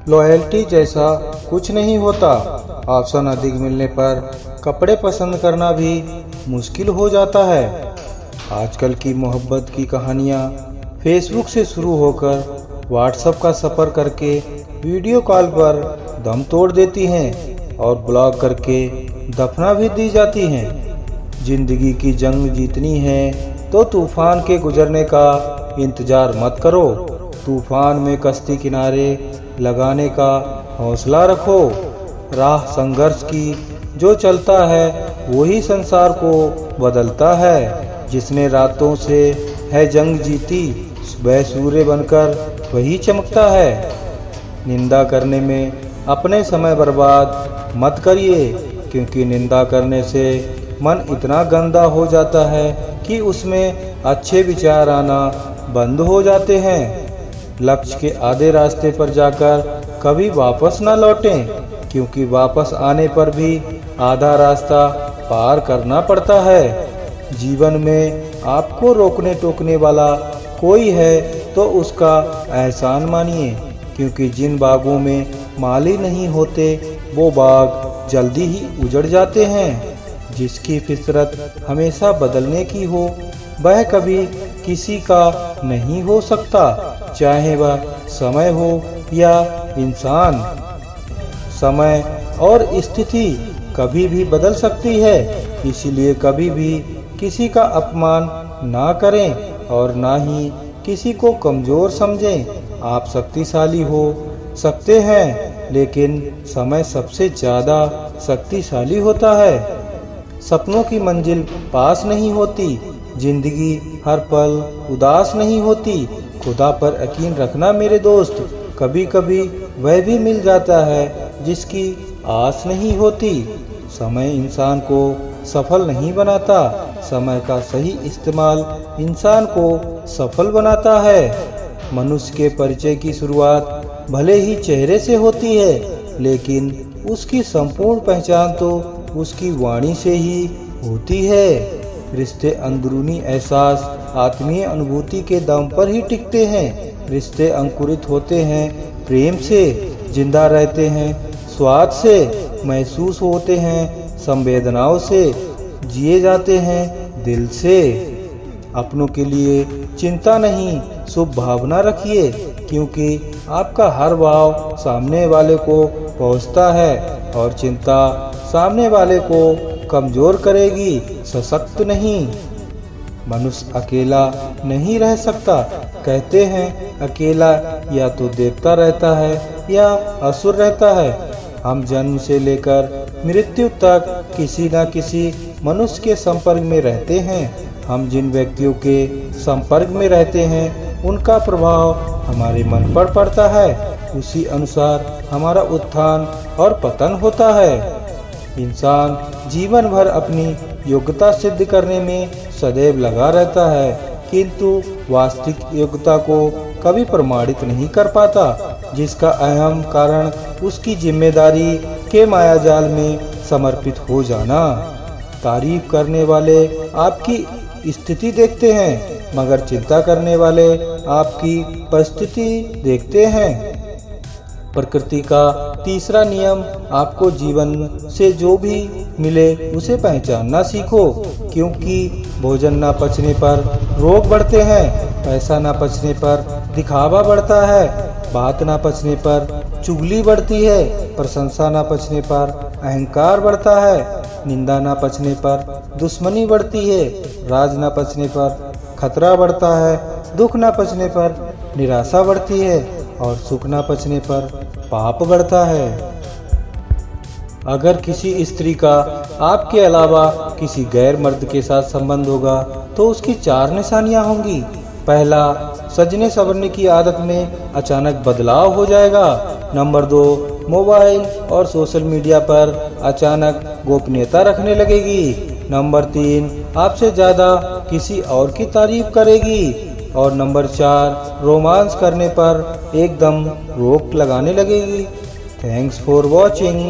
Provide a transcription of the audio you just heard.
Loyalty जैसा कुछ नहीं होता। ऑप्शन अधिक मिलने पर कपड़े पसंद करना भी मुश्किल हो जाता है। आजकल की मोहब्बत की कहानियाँ फेसबुक से शुरू होकर व्हाट्सएप का सफ़र करके वीडियो कॉल पर दम तोड़ देती हैं और ब्लॉक करके दफना भी दी जाती हैं। जिंदगी की जंग जीतनी है तो तूफान के गुजरने का इंतजार मत करो। तूफान में कश्ती किनारे लगाने का हौसला रखो। राह संघर्ष की जो चलता है वही संसार को बदलता है। जिसने रातों से है जंग जीती वह सूर्य बनकर वही चमकता है। निंदा करने में अपने समय बर्बाद मत करिए, क्योंकि निंदा करने से मन इतना गंदा हो जाता है कि उसमें अच्छे विचार आना बंद हो जाते हैं। लक्ष्य के आधे रास्ते पर जाकर कभी वापस न लौटें, क्योंकि वापस आने पर भी आधा रास्ता पार करना पड़ता है। जीवन में आपको रोकने टोकने वाला कोई है तो उसका एहसान मानिए, क्योंकि जिन बागों में माली नहीं होते वो बाग जल्दी ही उजड़ जाते हैं। जिसकी फितरत हमेशा बदलने की हो वह कभी किसी का नहीं हो सकता, चाहे वह समय हो या इंसान। समय और स्थिति कभी भी बदल सकती है, इसीलिए कभी भी किसी का अपमान ना करें और ना ही किसी को कमज़ोर समझें। आप शक्तिशाली हो सकते हैं, लेकिन समय सबसे ज़्यादा शक्तिशाली होता है। सपनों की मंजिल पास नहीं होती, जिंदगी हर पल उदास नहीं होती। खुदा पर यकीन रखना मेरे दोस्त, कभी कभी वह भी मिल जाता है जिसकी आस नहीं होती। समय इंसान को सफल नहीं बनाता, समय का सही इस्तेमाल इंसान को सफल बनाता है। मनुष्य के परिचय की शुरुआत भले ही चेहरे से होती है, लेकिन उसकी संपूर्ण पहचान तो उसकी वाणी से ही होती है। रिश्ते अंदरूनी एहसास, आत्मीय अनुभूति के दम पर ही टिकते हैं। रिश्ते अंकुरित होते हैं प्रेम से, जिंदा रहते हैं स्वाद से, महसूस होते हैं संवेदनाओं से, जिए जाते हैं दिल से। अपनों के लिए चिंता नहीं, शुभ भावना रखिए, क्योंकि आपका हर भाव सामने वाले को पहुंचता है और चिंता सामने वाले को कमज़ोर करेगी, सशक्त नहीं। मनुष्य अकेला नहीं रह सकता। कहते हैं अकेला या तो देवता रहता है या असुर रहता है। हम जन्म से लेकर मृत्यु तक किसी न किसी मनुष्य के संपर्क में रहते हैं। हम जिन व्यक्तियों के संपर्क में रहते हैं उनका प्रभाव हमारे मन पर पड़ता है, उसी अनुसार हमारा उत्थान और पतन होता है। इंसान जीवन भर अपनी योग्यता सिद्ध करने में सदैव लगा रहता है, किंतु वास्तविक योग्यता को कभी प्रमाणित नहीं कर पाता, जिसका अहम कारण उसकी जिम्मेदारी के मायाजाल में समर्पित हो जाना। तारीफ करने वाले आपकी स्थिति देखते हैं, मगर चिंता करने वाले आपकी परिस्थिति देखते हैं। प्रकृति का तीसरा नियम, आपको जीवन से जो भी मिले उसे पहचानना सीखो, क्योंकि भोजन ना पचने पर रोग बढ़ते हैं, पैसा ना पचने पर दिखावा बढ़ता है, बात ना पचने पर चुगली बढ़ती है, प्रशंसा ना पचने पर अहंकार बढ़ता है, निंदा ना पचने पर दुश्मनी बढ़ती है, राज ना पचने पर खतरा बढ़ता है, दुख ना पचने पर निराशा बढ़ती है और सुख ना पचने पर पाप बढ़ता है। अगर किसी स्त्री का आपके अलावा किसी गैर मर्द के साथ संबंध होगा तो उसकी 4 निशानियां होंगी। पहला, सजने संवरने की आदत में अचानक बदलाव हो जाएगा। नंबर 2, मोबाइल और सोशल मीडिया पर अचानक गोपनीयता रखने लगेगी। नंबर 3, आपसे ज़्यादा किसी और की तारीफ करेगी। और नंबर 4, रोमांस करने पर एकदम रोक लगाने लगेगी। Thanks for watching.